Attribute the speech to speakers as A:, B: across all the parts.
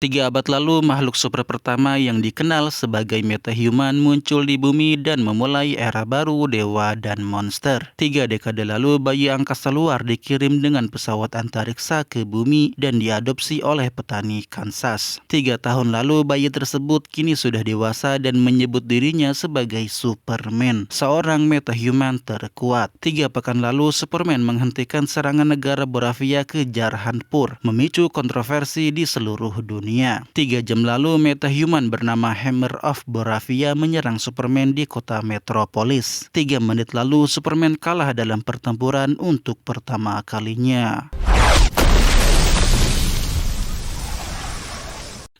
A: 3 abad lalu, makhluk super pertama yang dikenal sebagai metahuman muncul di bumi dan memulai era baru dewa dan monster. 3 dekade lalu, bayi angkasa luar dikirim dengan pesawat antariksa ke bumi dan diadopsi oleh petani Kansas. 3 tahun lalu, bayi tersebut kini sudah dewasa dan menyebut dirinya sebagai Superman, seorang metahuman terkuat. 3 pekan lalu, Superman menghentikan serangan negara Boravia ke Jarhanpur, memicu kontroversi di seluruh dunia. 3 jam lalu, metahuman bernama Hammer of Boravia menyerang Superman di kota Metropolis. 3 menit lalu, Superman kalah dalam pertempuran untuk pertama kalinya.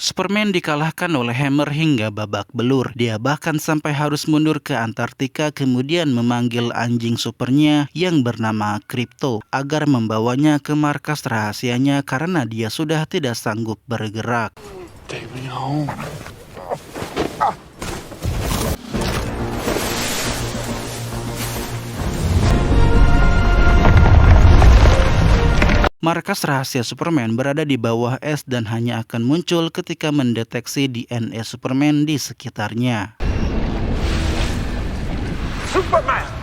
A: Superman dikalahkan oleh Hammer hingga babak belur. Dia bahkan sampai harus mundur ke Antartika kemudian memanggil anjing supernya yang bernama Krypto agar membawanya ke markas rahasianya karena dia sudah tidak sanggup bergerak.
B: Take me home.
A: Markas rahasia Superman berada di bawah es dan hanya akan muncul ketika mendeteksi DNA Superman di sekitarnya.
B: Superman!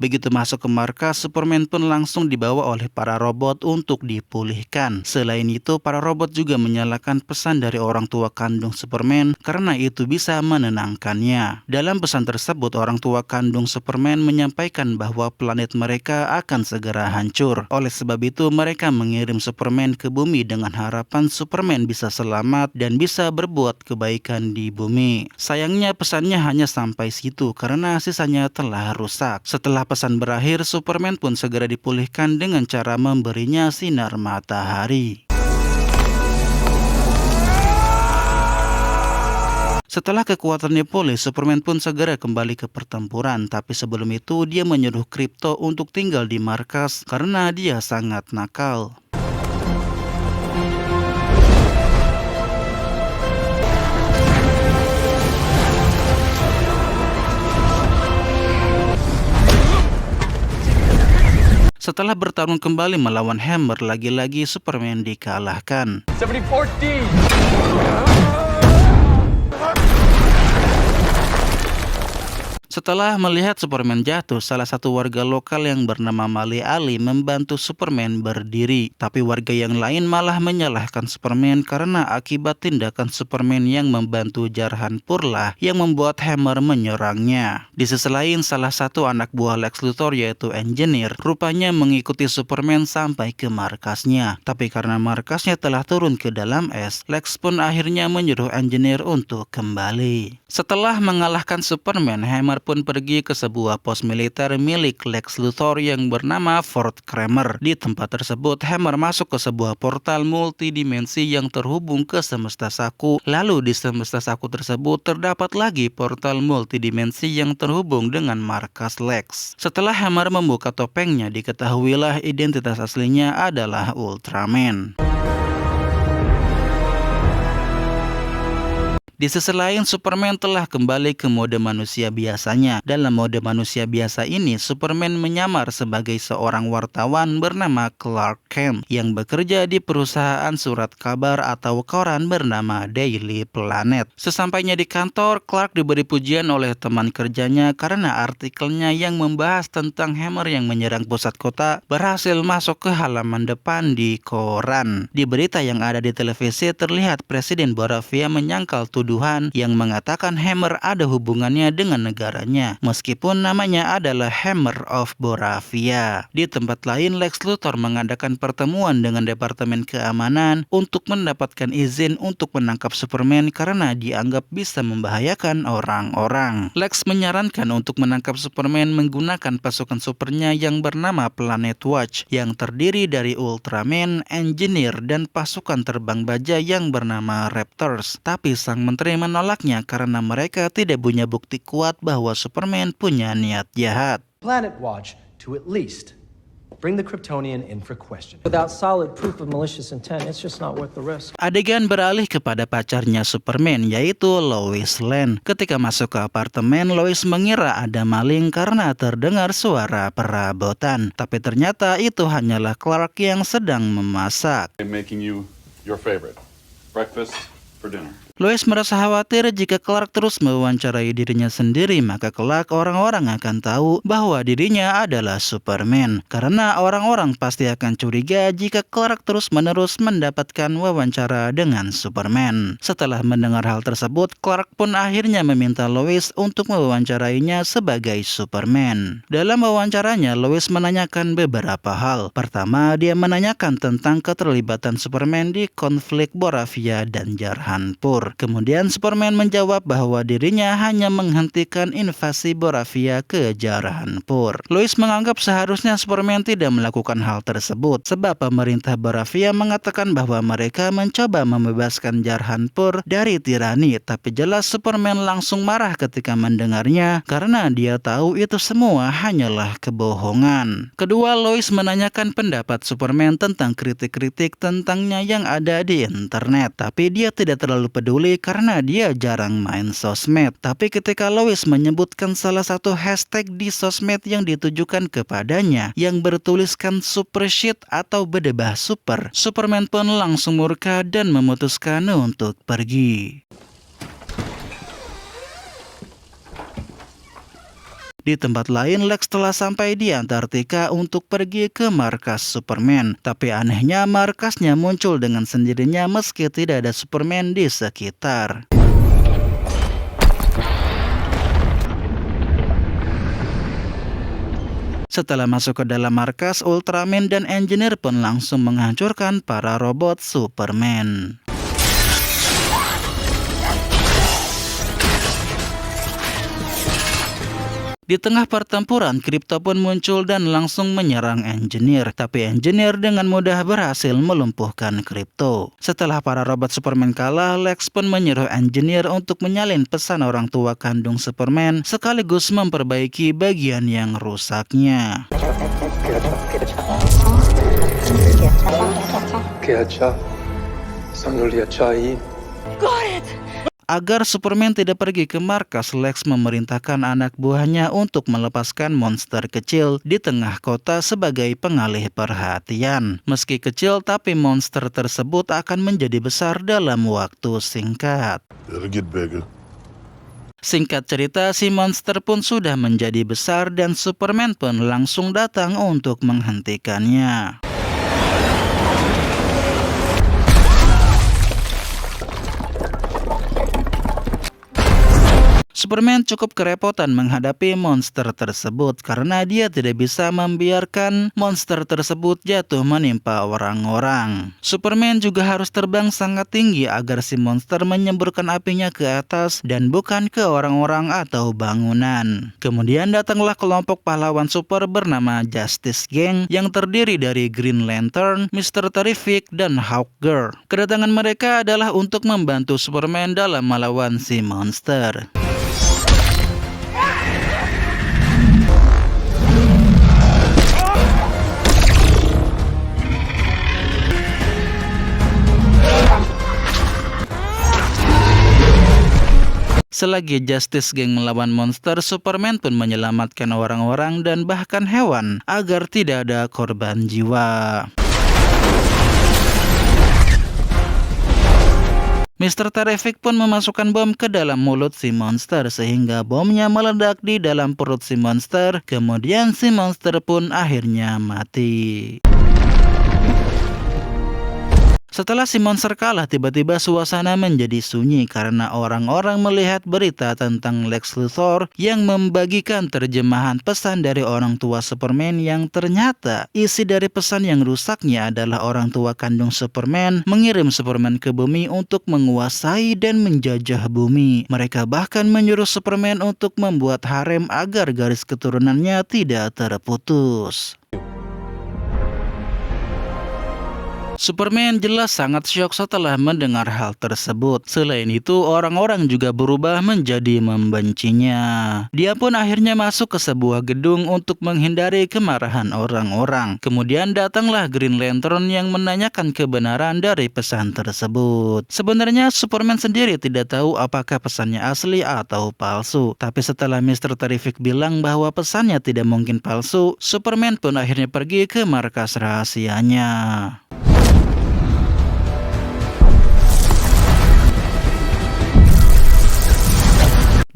A: Begitu masuk ke markas, Superman pun langsung dibawa oleh para robot untuk dipulihkan. Selain itu, para robot juga menyalakan pesan dari orang tua kandung Superman karena itu bisa menenangkannya. Dalam pesan tersebut, orang tua kandung Superman menyampaikan bahwa planet mereka akan segera hancur. Oleh sebab itu, mereka mengirim Superman ke bumi dengan harapan Superman bisa selamat dan bisa berbuat kebaikan di bumi. Sayangnya pesannya hanya sampai situ karena sisanya telah rusak. Setelah pesan berakhir, Superman pun segera dipulihkan dengan cara memberinya sinar matahari. Setelah kekuatannya pulih, Superman pun segera kembali ke pertempuran. Tapi sebelum itu, dia menyuruh Krypto untuk tinggal di markas karena dia sangat nakal. Setelah bertarung kembali melawan Hammer, lagi-lagi Superman dikalahkan.
B: 70-14!
A: Setelah melihat Superman jatuh, salah satu warga lokal yang bernama Mali Ali membantu Superman berdiri. Tapi warga yang lain malah menyalahkan Superman karena akibat tindakan Superman yang membantu Jarhanpur lah yang membuat Hammer menyerangnya. Di sisi lain, salah satu anak buah Lex Luthor yaitu Engineer rupanya mengikuti Superman sampai ke markasnya. Tapi karena markasnya telah turun ke dalam es, Lex pun akhirnya menyuruh Engineer untuk kembali. Setelah mengalahkan Superman, Hammer pun pergi ke sebuah pos militer milik Lex Luthor yang bernama Fort Kramer. Di tempat tersebut, Hammer masuk ke sebuah portal multidimensi yang terhubung ke semesta saku. Lalu di semesta saku tersebut terdapat lagi portal multidimensi yang terhubung dengan markas Lex. Setelah Hammer membuka topengnya, diketahuilah identitas aslinya adalah Ultraman. Di sisi lain, Superman telah kembali ke mode manusia biasanya. Dalam mode manusia biasa ini, Superman menyamar sebagai seorang wartawan bernama Clark Kent yang bekerja di perusahaan surat kabar atau koran bernama Daily Planet. Sesampainya di kantor, Clark diberi pujian oleh teman kerjanya karena artikelnya yang membahas tentang Hammer yang menyerang pusat kota berhasil masuk ke halaman depan di koran. Di berita yang ada di televisi terlihat Presiden Boravia menyangkal tuduhan yang mengatakan Hammer ada hubungannya dengan negaranya, meskipun namanya adalah Hammer of Boravia. Di tempat lain, Lex Luthor mengadakan pertemuan dengan Departemen Keamanan untuk mendapatkan izin untuk menangkap Superman karena dianggap bisa membahayakan orang-orang. Lex menyarankan untuk menangkap Superman menggunakan pasukan supernya yang bernama Planet Watch, yang terdiri dari Ultraman, Engineer, dan pasukan terbang baja yang bernama Raptors. Tapi sang menteri menolaknya karena mereka tidak punya bukti kuat bahwa Superman punya niat jahat.
C: Planet Watch to at least bring the Kryptonian in for question. Without solid proof of malicious intent, it's just not worth the risk.
A: Adegan beralih kepada pacarnya Superman, yaitu Lois Lane. Ketika masuk ke apartemen, Lois mengira ada maling karena terdengar suara perabotan. Tapi ternyata itu hanyalah Clark yang sedang memasak.
B: I'm making you your favorite.
D: breakfast for dinner.
A: Lois merasa khawatir jika Clark terus mewawancarai dirinya sendiri, maka kelak orang-orang akan tahu bahwa dirinya adalah Superman. Karena orang-orang pasti akan curiga jika Clark terus-menerus mendapatkan wawancara dengan Superman. Setelah mendengar hal tersebut, Clark pun akhirnya meminta Lois untuk mewawancarainya sebagai Superman. Dalam wawancaranya, Lois menanyakan beberapa hal. Pertama, dia menanyakan tentang keterlibatan Superman di konflik Boravia dan Jarhanpur. Kemudian Superman menjawab bahwa dirinya hanya menghentikan invasi Boravia ke Jarhanpur. Lois menganggap seharusnya Superman tidak melakukan hal tersebut, sebab pemerintah Boravia mengatakan bahwa mereka mencoba membebaskan Jarhanpur dari tirani, tapi jelas Superman langsung marah ketika mendengarnya karena dia tahu itu semua hanyalah kebohongan. Kedua, Lois menanyakan pendapat Superman tentang kritik-kritik tentangnya yang ada di internet, tapi dia tidak terlalu peduli karena dia jarang main sosmed. Tapi ketika Lois menyebutkan salah satu hashtag di sosmed yang ditujukan kepadanya yang bertuliskan super shit atau bedebah super, Superman pun langsung murka dan memutuskan untuk pergi. Di tempat lain, Lex telah sampai di Antartika untuk pergi ke markas Superman. Tapi anehnya, markasnya muncul dengan sendirinya meski tidak ada Superman di sekitar. Setelah masuk ke dalam markas, Ultraman dan Engineer pun langsung menghancurkan para robot Superman. Di tengah pertempuran, Krypto pun muncul dan langsung menyerang Engineer. Tapi Engineer dengan mudah berhasil melumpuhkan Krypto. Setelah para robot Superman kalah, Lex pun menyuruh Engineer untuk menyalin pesan orang tua kandung Superman sekaligus memperbaiki bagian yang rusaknya. Agar Superman tidak pergi ke markas, Lex memerintahkan anak buahnya untuk melepaskan monster kecil di tengah kota sebagai pengalih perhatian. Meski kecil, tapi monster tersebut akan menjadi besar dalam waktu singkat.
E: It'll get bigger.
A: Singkat cerita, si monster pun sudah menjadi besar dan Superman pun langsung datang untuk menghentikannya. Superman cukup kerepotan menghadapi monster tersebut karena dia tidak bisa membiarkan monster tersebut jatuh menimpa orang-orang. Superman juga harus terbang sangat tinggi agar si monster menyemburkan apinya ke atas dan bukan ke orang-orang atau bangunan. Kemudian datanglah kelompok pahlawan super bernama Justice Gang yang terdiri dari Green Lantern, Mr. Terrific, dan Hawkgirl. Kedatangan mereka adalah untuk membantu Superman dalam melawan si monster. Selagi Justice Gang melawan monster, Superman pun menyelamatkan orang-orang dan bahkan hewan agar tidak ada korban jiwa. Mr. Terrific pun memasukkan bom ke dalam mulut si monster sehingga bomnya meledak di dalam perut si monster. Kemudian si monster pun akhirnya mati. Setelah si monster kalah, tiba-tiba suasana menjadi sunyi karena orang-orang melihat berita tentang Lex Luthor yang membagikan terjemahan pesan dari orang tua Superman yang ternyata isi dari pesan yang rusaknya adalah orang tua kandung Superman mengirim Superman ke bumi untuk menguasai dan menjajah bumi. Mereka bahkan menyuruh Superman untuk membuat harem agar garis keturunannya tidak terputus. Superman jelas sangat syok setelah mendengar hal tersebut. Selain itu, orang-orang juga berubah menjadi membencinya. Dia pun akhirnya masuk ke sebuah gedung untuk menghindari kemarahan orang-orang. Kemudian datanglah Green Lantern yang menanyakan kebenaran dari pesan tersebut. Sebenarnya Superman sendiri tidak tahu apakah pesannya asli atau palsu. Tapi setelah Mr. Terrific bilang bahwa pesannya tidak mungkin palsu, Superman pun akhirnya pergi ke markas rahasianya.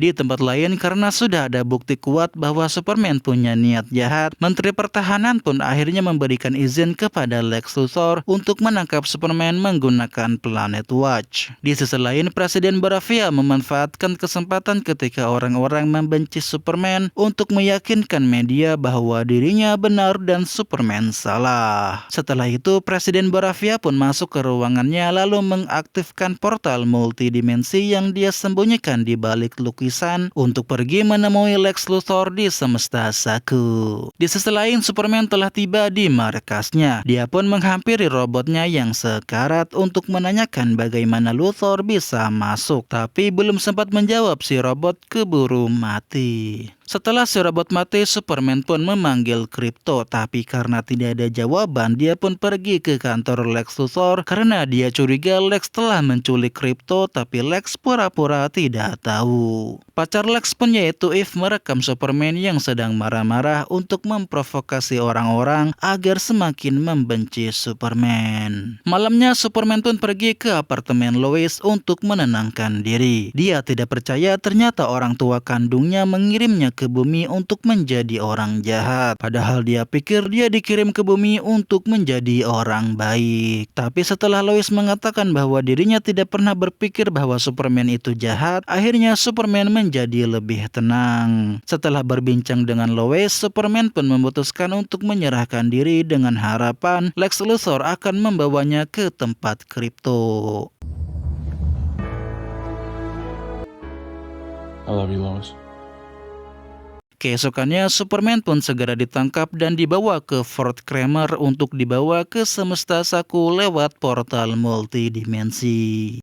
A: Di tempat lain, karena sudah ada bukti kuat bahwa Superman punya niat jahat, Menteri Pertahanan pun akhirnya memberikan izin kepada Lex Luthor untuk menangkap Superman menggunakan Planet Watch. Di sisi lain, Presiden Baravia memanfaatkan kesempatan ketika orang-orang membenci Superman untuk meyakinkan media bahwa dirinya benar dan Superman salah. Setelah itu, Presiden Baravia pun masuk ke ruangannya lalu mengaktifkan portal multidimensi yang dia sembunyikan di balik lukisan untuk pergi menemui Lex Luthor di semesta Saku. Di sisi lain, Superman telah tiba di markasnya. Dia pun menghampiri robotnya yang sekarat untuk menanyakan bagaimana Luthor bisa masuk. Tapi belum sempat menjawab, si robot keburu mati. Setelah si robot mati, Superman pun memanggil Krypto, tapi karena tidak ada jawaban, dia pun pergi ke kantor Lex Luthor karena dia curiga Lex telah menculik Krypto, tapi Lex pura-pura tidak tahu. Pacar Lex pun yaitu Eve merekam Superman yang sedang marah-marah untuk memprovokasi orang-orang agar semakin membenci Superman. Malamnya, Superman pun pergi ke apartemen Lois untuk menenangkan diri. Dia tidak percaya ternyata orang tua kandungnya mengirimnya ke bumi untuk menjadi orang jahat. Padahal dia pikir dia dikirim ke bumi untuk menjadi orang baik. Tapi setelah Lois mengatakan bahwa dirinya tidak pernah berpikir bahwa Superman itu jahat, akhirnya Superman menjadi lebih tenang. Setelah berbincang dengan Lois, Superman pun memutuskan untuk menyerahkan diri dengan harapan Lex Luthor akan membawanya ke tempat Krypto.
B: I love you, Lois.
A: Keesokannya, Superman pun segera ditangkap dan dibawa ke Fort Kramer untuk dibawa ke semesta Saku lewat portal multidimensi.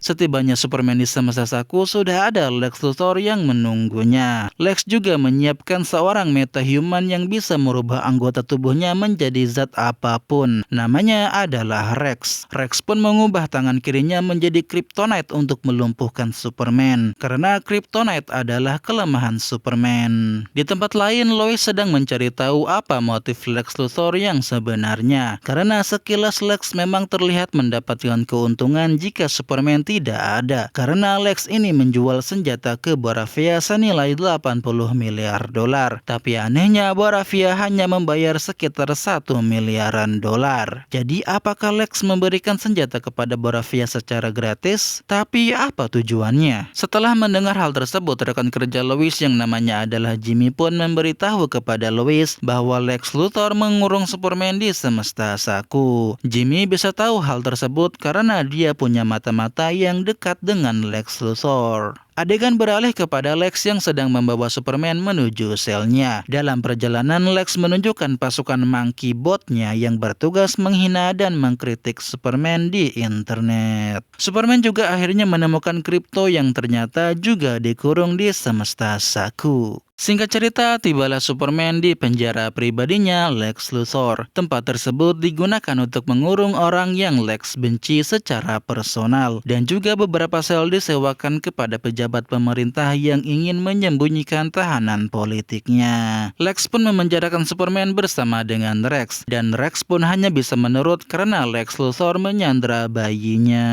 A: Setibanya Superman di semesta Saku, sudah ada Lex Luthor yang menunggunya. Lex juga menyiapkan seorang metahuman yang bisa merubah anggota tubuhnya menjadi zat apapun. Namanya adalah Rex. Rex pun mengubah tangan kirinya menjadi Kryptonite untuk melumpuhkan Superman, karena Kryptonite adalah kelemahan Superman. Di tempat lain, Lois sedang mencari tahu apa motif Lex Luthor yang sebenarnya, karena sekilas Lex memang terlihat mendapatkan keuntungan jika Superman tidak ada, karena Lex ini menjual senjata ke Baravia senilai 80 miliar dolar. Tapi anehnya, Baravia hanya membayar sekitar 1 miliaran dolar. Jadi apakah Lex memberikan senjata kepada Baravia secara gratis? Tapi apa tujuannya? Setelah mendengar hal tersebut, rekan kerja Lois yang namanya adalah Jimmy pun memberitahu kepada Lois bahwa Lex Luthor mengurung Superman di semesta Saku. Jimmy bisa tahu hal tersebut karena dia punya mata-mata yang dekat dengan Lex Luthor. Adegan beralih kepada Lex yang sedang membawa Superman menuju selnya. Dalam perjalanan, Lex menunjukkan pasukan Monkey Bot-nya yang bertugas menghina dan mengkritik Superman di internet. Superman juga akhirnya menemukan Krypto yang ternyata juga dikurung di semesta Saku. Singkat cerita, tibalah Superman di penjara pribadinya Lex Luthor. Tempat tersebut digunakan untuk mengurung orang yang Lex benci secara personal, dan juga beberapa sel disewakan kepada pejabat pemerintah yang ingin menyembunyikan tahanan politiknya. Lex pun memenjarakan Superman bersama dengan Rex, dan Rex pun hanya bisa menurut karena Lex Luthor menyandra bayinya.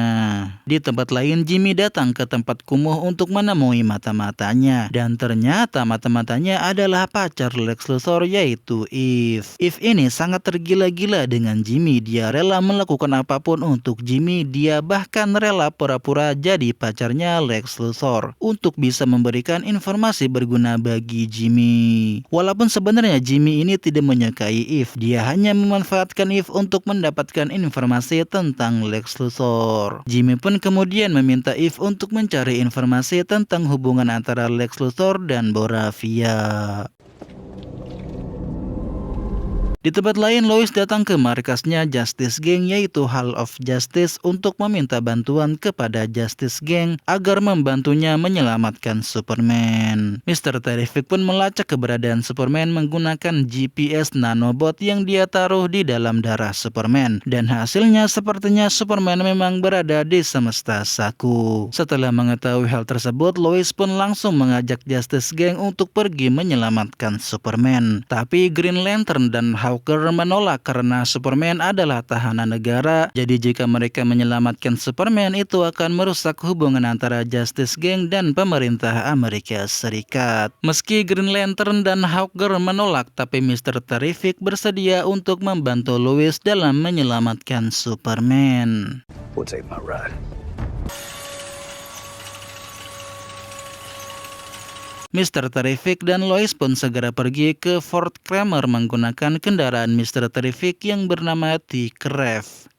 A: Di tempat lain, Jimmy datang ke tempat kumuh untuk menemui mata-matanya, dan ternyata mata-matanya adalah pacar Lex Luthor, yaitu Eve. Eve ini sangat tergila-gila dengan Jimmy. Dia rela melakukan apapun untuk Jimmy. Dia bahkan rela pura-pura jadi pacarnya Lex Luthor untuk bisa memberikan informasi berguna bagi Jimmy. Walaupun sebenarnya Jimmy ini tidak menyukai Eve, dia hanya memanfaatkan Eve untuk mendapatkan informasi tentang Lex Luthor. Jimmy pun kemudian meminta Eve untuk mencari informasi tentang hubungan antara Lex Luthor dan Baravia. Di tempat lain, Lois datang ke markasnya Justice Gang, yaitu Hall of Justice, untuk meminta bantuan kepada Justice Gang agar membantunya menyelamatkan Superman. Mr. Terrific pun melacak keberadaan Superman menggunakan GPS nanobot yang dia taruh di dalam darah Superman, dan hasilnya sepertinya Superman memang berada di semesta Saku. Setelah mengetahui hal tersebut, Lois pun langsung mengajak Justice Gang untuk pergi menyelamatkan Superman. Tapi Green Lantern dan Hawker menolak karena Superman adalah tahanan negara. Jadi jika mereka menyelamatkan Superman, itu akan merusak hubungan antara Justice Gang dan pemerintah Amerika Serikat. Meski Green Lantern dan Hawker menolak, tapi Mr. Terrific bersedia untuk membantu Lois dalam menyelamatkan Superman.
D: We'll take my ride.
A: Mr. Terrific dan Lois pun segera pergi ke Fort Kramer menggunakan kendaraan Mr. Terrific yang bernama T-Craft.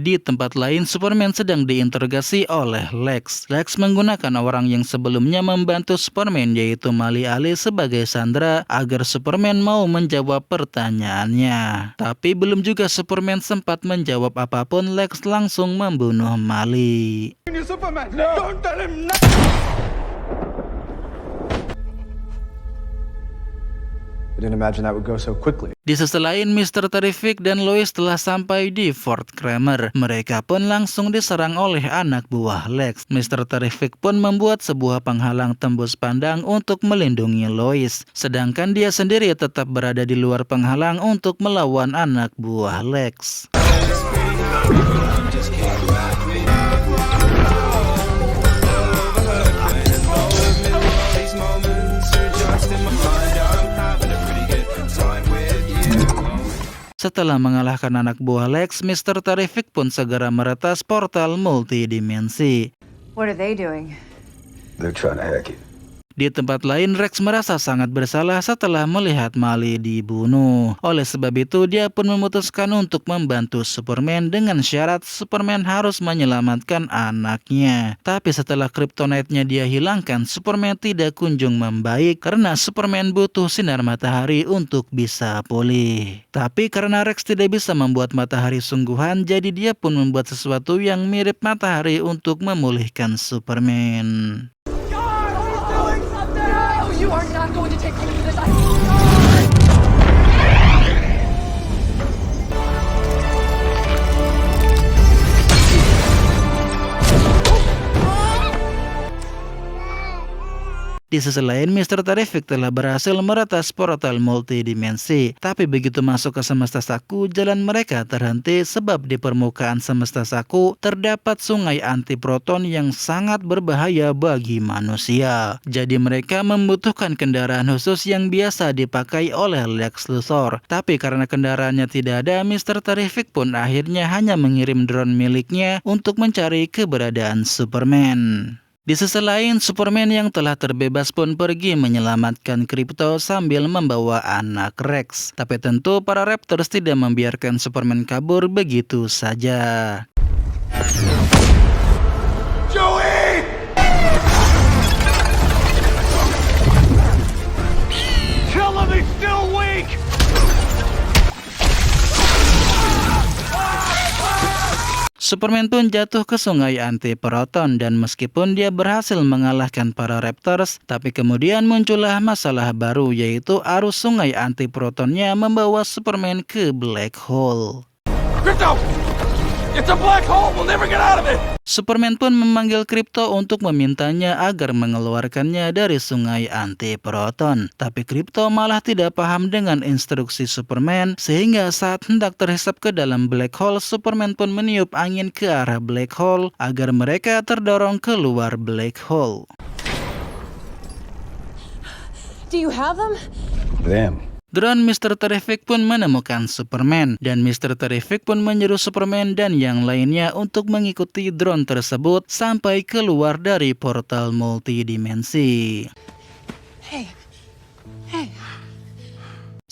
A: Di tempat lain, Superman sedang diinterogasi oleh Lex. Lex menggunakan orang yang sebelumnya membantu Superman, yaitu Mali Ali sebagai sandera agar Superman mau menjawab pertanyaannya. Tapi belum juga Superman sempat menjawab apapun, Lex langsung membunuh Mali.
B: Superman, no. Don't tell him no.
D: I didn't imagine that would go so quickly.
A: Di sisi lain, Mr. Terrific dan Lois telah sampai di Fort Kramer. Mereka pun langsung diserang oleh anak buah Lex. Mr. Terrific pun membuat sebuah penghalang tembus pandang untuk melindungi Lois. Sedangkan dia sendiri tetap berada di luar penghalang untuk melawan anak buah Lex. Setelah mengalahkan anak buah Lex, Mr. Terrific pun segera meretas portal multidimensi.
E: What are they doing?
D: They're trying to hack it.
A: Di tempat lain, Rex merasa sangat bersalah setelah melihat Mali dibunuh. Oleh sebab itu, dia pun memutuskan untuk membantu Superman dengan syarat Superman harus menyelamatkan anaknya. Tapi setelah kryptonite-nya dia hilangkan, Superman tidak kunjung membaik karena Superman butuh sinar matahari untuk bisa pulih. Tapi karena Rex tidak bisa membuat matahari sungguhan, jadi dia pun membuat sesuatu yang mirip matahari untuk memulihkan Superman.
E: You are not going to take me to this.
A: Di sisi lain, Mr. Terrific telah berhasil meretas portal multidimensi. Tapi begitu masuk ke semesta Saku, jalan mereka terhenti sebab di permukaan semesta Saku terdapat sungai antiproton yang sangat berbahaya bagi manusia. Jadi mereka membutuhkan kendaraan khusus yang biasa dipakai oleh Lex Luthor. Tapi karena kendaraannya tidak ada, Mr. Terrific pun akhirnya hanya mengirim drone miliknya untuk mencari keberadaan Superman. Di sisi lain, Superman yang telah terbebas pun pergi menyelamatkan Krypto sambil membawa anak Rex. Tapi tentu para Raptors tidak membiarkan Superman kabur begitu saja.
B: Joey! Tell him he's still weak!
A: Superman pun jatuh ke sungai antiproton dan meskipun dia berhasil mengalahkan para Raptors, tapi kemudian muncullah masalah baru, yaitu arus sungai antiprotonnya membawa Superman ke black hole.
B: Crypto! It's a black hole! We'll never get out of it!
A: Superman pun memanggil Krypto untuk memintanya agar mengeluarkannya dari sungai antiproton. Tapi Krypto malah tidak paham dengan instruksi Superman, sehingga saat hendak terhisap ke dalam black hole, Superman pun meniup angin ke arah black hole agar mereka terdorong keluar black hole.
E: Do you have them?
D: Them.
A: Drone Mr. Terrific pun menemukan Superman, dan Mr. Terrific pun menyuruh Superman dan yang lainnya untuk mengikuti drone tersebut sampai keluar dari portal multidimensi.
E: Hey.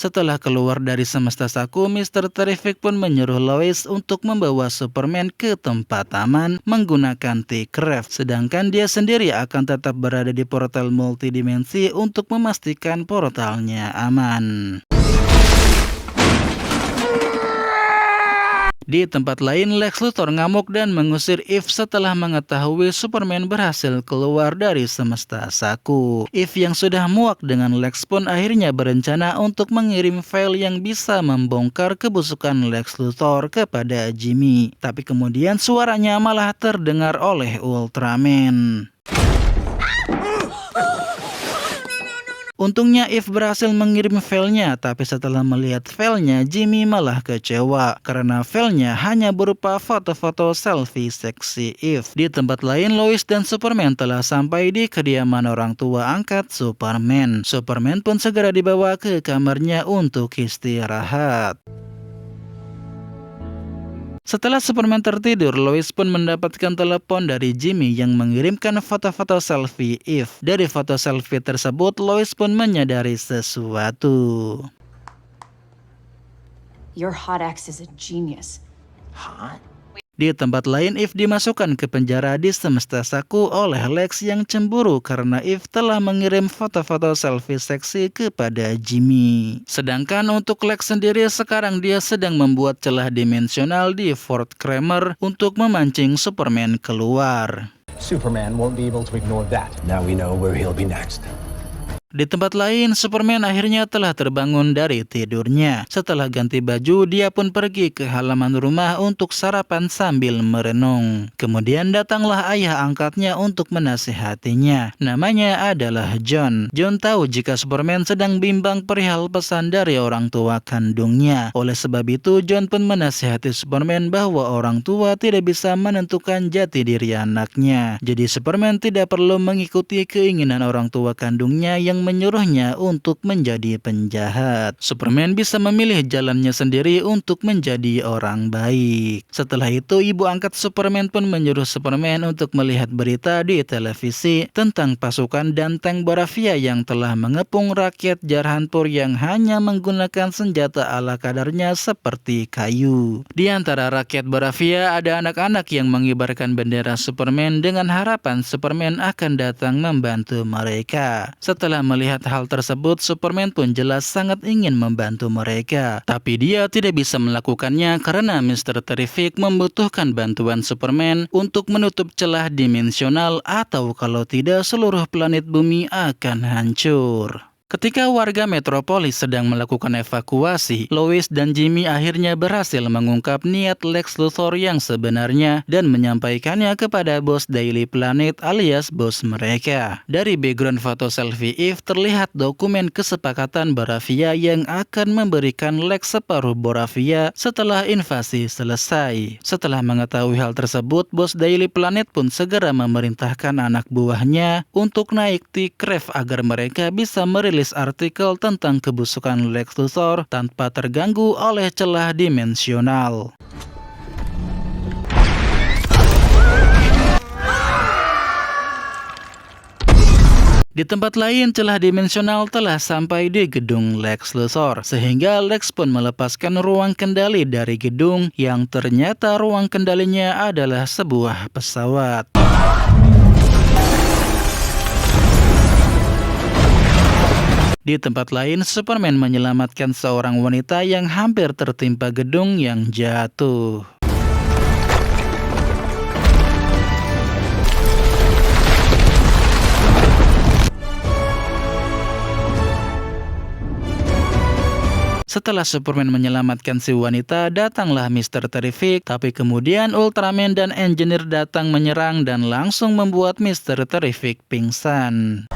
A: Setelah keluar dari semesta Saku, Mr. Terrific pun menyuruh Lois untuk membawa Superman ke tempat aman menggunakan T-Craft, sedangkan dia sendiri akan tetap berada di portal multidimensi untuk memastikan portalnya aman. Di tempat lain, Lex Luthor ngamuk dan mengusir Eve setelah mengetahui Superman berhasil keluar dari semesta Saku. Eve yang sudah muak dengan Lex pun akhirnya berencana untuk mengirim file yang bisa membongkar kebusukan Lex Luthor kepada Jimmy. Tapi kemudian suaranya malah terdengar oleh Ultraman. Untungnya Eve berhasil mengirim filenya, tapi setelah melihat filenya, Jimmy malah kecewa karena filenya hanya berupa foto-foto selfie seksi Eve. Di tempat lain, Lois dan Superman telah sampai di kediaman orang tua angkat Superman. Superman pun segera dibawa ke kamarnya untuk istirahat. Setelah Superman tertidur, Lois pun mendapatkan telepon dari Jimmy yang mengirimkan foto-foto selfie Eve. Dari foto selfie tersebut, Lois pun menyadari sesuatu.
E: Your hot ex is a genius.
A: Di tempat lain, Eve dimasukkan ke penjara di Semesta Saku oleh Lex yang cemburu karena Eve telah mengirim foto-foto selfie seksi kepada Jimmy. Sedangkan untuk Lex sendiri, sekarang dia sedang membuat celah dimensional di Fort Kramer untuk memancing Superman keluar.
D: Superman won't be able to ignore that. Now we know where he'll be next.
A: Di tempat lain, Superman akhirnya telah terbangun dari tidurnya. Setelah ganti baju, dia pun pergi ke halaman rumah untuk sarapan sambil merenung. Kemudian datanglah ayah angkatnya untuk menasihatinya. Namanya adalah John. John tahu jika Superman sedang bimbang perihal pesan dari orang tua kandungnya. Oleh sebab itu, John pun menasihati Superman bahwa orang tua tidak bisa menentukan jati diri anaknya. Jadi Superman tidak perlu mengikuti keinginan orang tua kandungnya yang menyuruhnya untuk menjadi penjahat. Superman bisa memilih jalannya sendiri untuk menjadi orang baik. Setelah itu, ibu angkat Superman pun menyuruh Superman untuk melihat berita di televisi tentang pasukan dan tank Boravia yang telah mengepung rakyat Jarhanpur yang hanya menggunakan senjata ala kadarnya seperti kayu. Di antara rakyat Boravia ada anak-anak yang mengibarkan bendera Superman dengan harapan Superman akan datang membantu mereka. Setelah melihat hal tersebut, Superman pun jelas sangat ingin membantu mereka. Tapi dia tidak bisa melakukannya karena Mr. Terrific membutuhkan bantuan Superman untuk menutup celah dimensional, atau kalau tidak seluruh planet bumi akan hancur. Ketika warga metropolis sedang melakukan evakuasi, Lois dan Jimmy akhirnya berhasil mengungkap niat Lex Luthor yang sebenarnya dan menyampaikannya kepada bos Daily Planet alias bos mereka. Dari background foto selfie Eve terlihat dokumen kesepakatan Boravia yang akan memberikan Lex separuh Boravia setelah invasi selesai. Setelah mengetahui hal tersebut, bos Daily Planet pun segera memerintahkan anak buahnya untuk naik T-Craft agar mereka bisa merilis artikel tentang kebusukan Lex Luthor tanpa terganggu oleh celah dimensional. Di tempat lain, celah dimensional telah sampai di gedung Lex Luthor, sehingga Lex pun melepaskan ruang kendali dari gedung yang ternyata ruang kendalinya adalah sebuah pesawat. Di tempat lain, Superman menyelamatkan seorang wanita yang hampir tertimpa gedung yang jatuh. Setelah Superman menyelamatkan si wanita, datanglah Mr. Terrific, tapi kemudian Ultraman dan Engineer datang menyerang dan langsung membuat Mr. Terrific pingsan.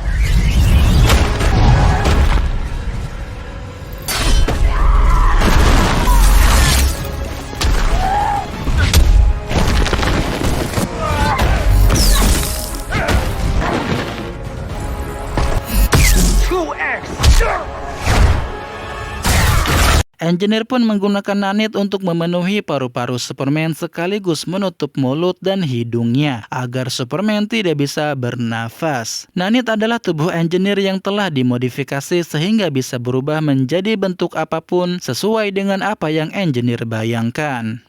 A: Engineer pun menggunakan nanit untuk memenuhi paru-paru Superman sekaligus menutup mulut dan hidungnya agar Superman tidak bisa bernafas. Nanit adalah tubuh Engineer yang telah dimodifikasi sehingga bisa berubah menjadi bentuk apapun sesuai dengan apa yang Engineer bayangkan.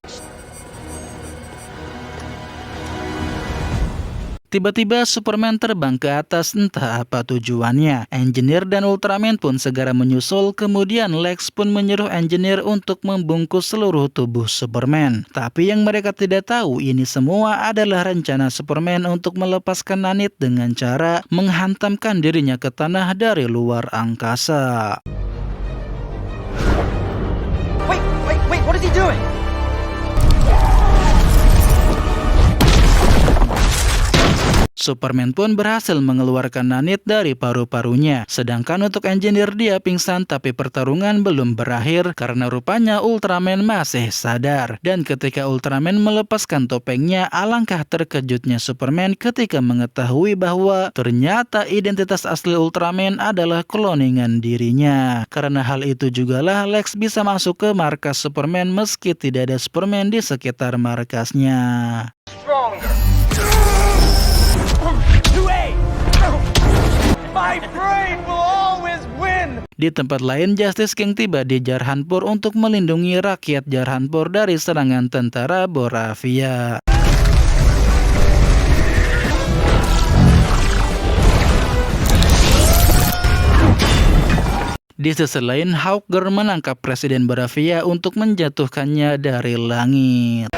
A: Tiba-tiba Superman terbang ke atas, entah apa tujuannya. Engineer dan Ultraman pun segera menyusul, kemudian Lex pun menyuruh Engineer untuk membungkus seluruh tubuh Superman. Tapi yang mereka tidak tahu, ini semua adalah rencana Superman untuk melepaskan nanit dengan cara menghantamkan dirinya ke tanah dari luar angkasa.
C: Wait, what is he doing?
A: Superman pun berhasil mengeluarkan nanit dari paru-parunya. Sedangkan untuk engineer dia pingsan, tapi pertarungan belum berakhir karena rupanya Ultraman masih sadar. Dan ketika Ultraman melepaskan topengnya, alangkah terkejutnya Superman ketika mengetahui bahwa ternyata identitas asli Ultraman adalah kloningan dirinya. Karena hal itu jugalah Lex bisa masuk ke markas Superman meski tidak ada Superman di sekitar markasnya.
B: Stronger. 2A. My brain will always win.
A: Di tempat lain, Justice King tiba di Jarhanpur untuk melindungi rakyat Jarhanpur dari serangan tentara Boravia. Di sisi lain, Hawkgirl menangkap Presiden Boravia untuk menjatuhkannya dari langit.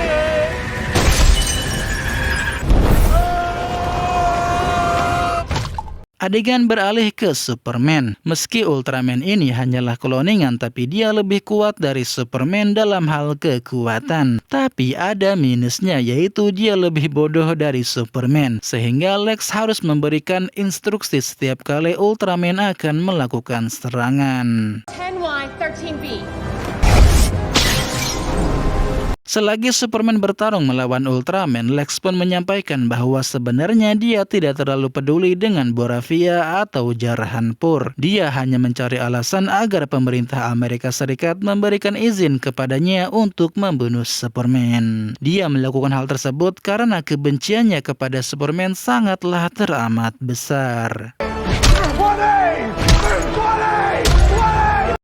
A: Adegan beralih ke Superman. Meski Ultraman ini hanyalah kloningan, tapi dia lebih kuat dari Superman dalam hal kekuatan. Tapi ada minusnya, yaitu dia lebih bodoh dari Superman. Sehingga Lex harus memberikan instruksi setiap kali Ultraman akan melakukan serangan.
E: 10Y, 13B.
A: Selagi Superman bertarung melawan Ultraman, Lex pun menyampaikan bahwa sebenarnya dia tidak terlalu peduli dengan Boravia atau Jarhanpur. Dia hanya mencari alasan agar pemerintah Amerika Serikat memberikan izin kepadanya untuk membunuh Superman. Dia melakukan hal tersebut karena kebenciannya kepada Superman sangatlah teramat besar.
B: 1A. 1A.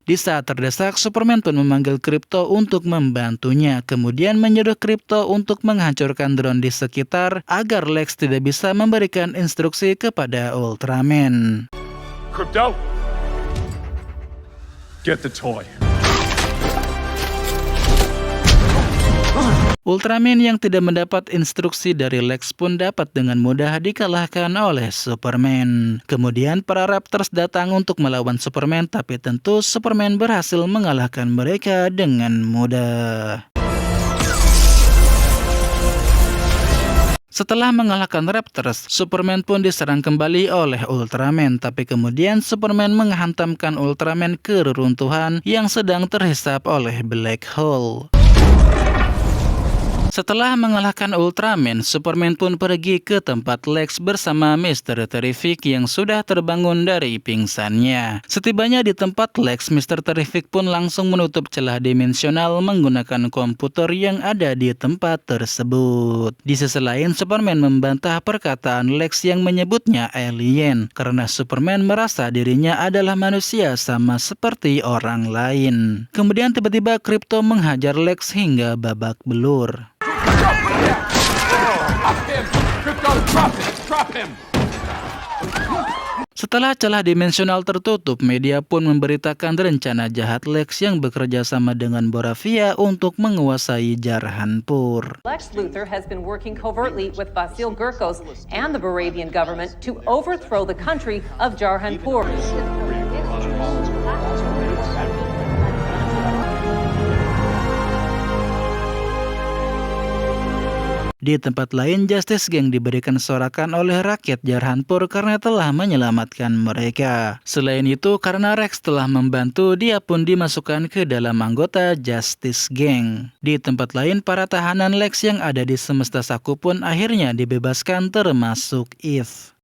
A: Di saat terdesak, Superman pun memanggil Krypto untuk membantunya, kemudian menyuruh Krypto untuk menghancurkan drone di sekitar agar Lex tidak bisa memberikan instruksi kepada Ultraman.
B: Crypto. Get the toy.
A: Ultraman yang tidak mendapat instruksi dari Lex pun dapat dengan mudah dikalahkan oleh Superman. Kemudian para Raptors datang untuk melawan Superman, tapi tentu Superman berhasil mengalahkan mereka dengan mudah. Setelah mengalahkan Raptors, Superman pun diserang kembali oleh Ultraman, tapi kemudian Superman menghantamkan Ultraman ke reruntuhan yang sedang terhisap oleh Black Hole. Setelah mengalahkan Ultraman, Superman pun pergi ke tempat Lex bersama Mr. Terrific yang sudah terbangun dari pingsannya. Setibanya di tempat Lex, Mr. Terrific pun langsung menutup celah dimensional menggunakan komputer yang ada di tempat tersebut. Di sisi lain, Superman membantah perkataan Lex yang menyebutnya alien, karena Superman merasa dirinya adalah manusia sama seperti orang lain. Kemudian tiba-tiba Krypto menghajar Lex hingga babak belur.
B: Drop him.
A: Setelah celah dimensional tertutup, media pun memberitakan rencana jahat Lex yang bekerja sama dengan Boravia untuk menguasai Jarhanpur.
F: Lex Luthor has been working covertly with Vasil Gurkos and the Boravian government to overthrow the country of Jarhanpur.
A: Di tempat lain, Justice Gang diberikan sorakan oleh rakyat Jarhanpur karena telah menyelamatkan mereka. Selain itu, karena Rex telah membantu, dia pun dimasukkan ke dalam anggota Justice Gang. Di tempat lain, para tahanan Lex yang ada di Semesta Saku pun akhirnya dibebaskan, termasuk Eve.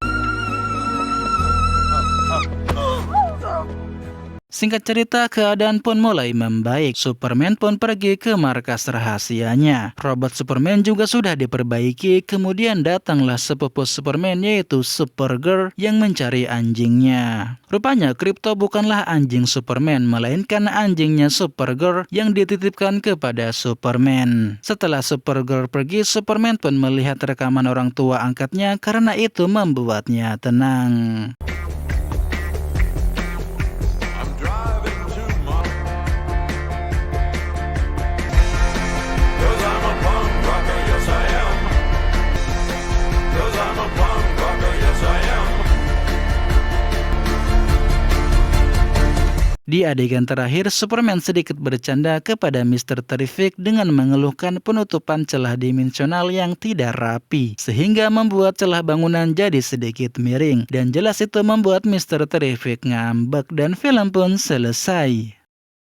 A: Singkat cerita, keadaan pun mulai membaik. Superman pun pergi ke markas rahasianya. Robot Superman juga sudah diperbaiki. Kemudian datanglah sepupu Superman, yaitu Supergirl yang mencari anjingnya. Rupanya Krypto bukanlah anjing Superman, melainkan anjingnya Supergirl yang dititipkan kepada Superman. Setelah Supergirl pergi, Superman pun melihat rekaman orang tua angkatnya, karena itu membuatnya tenang. Di adegan terakhir, Superman sedikit bercanda kepada Mr. Terrific dengan mengeluhkan penutupan celah dimensional yang tidak rapi, sehingga membuat celah bangunan jadi sedikit miring. Dan jelas itu membuat Mr. Terrific ngambek dan film pun selesai.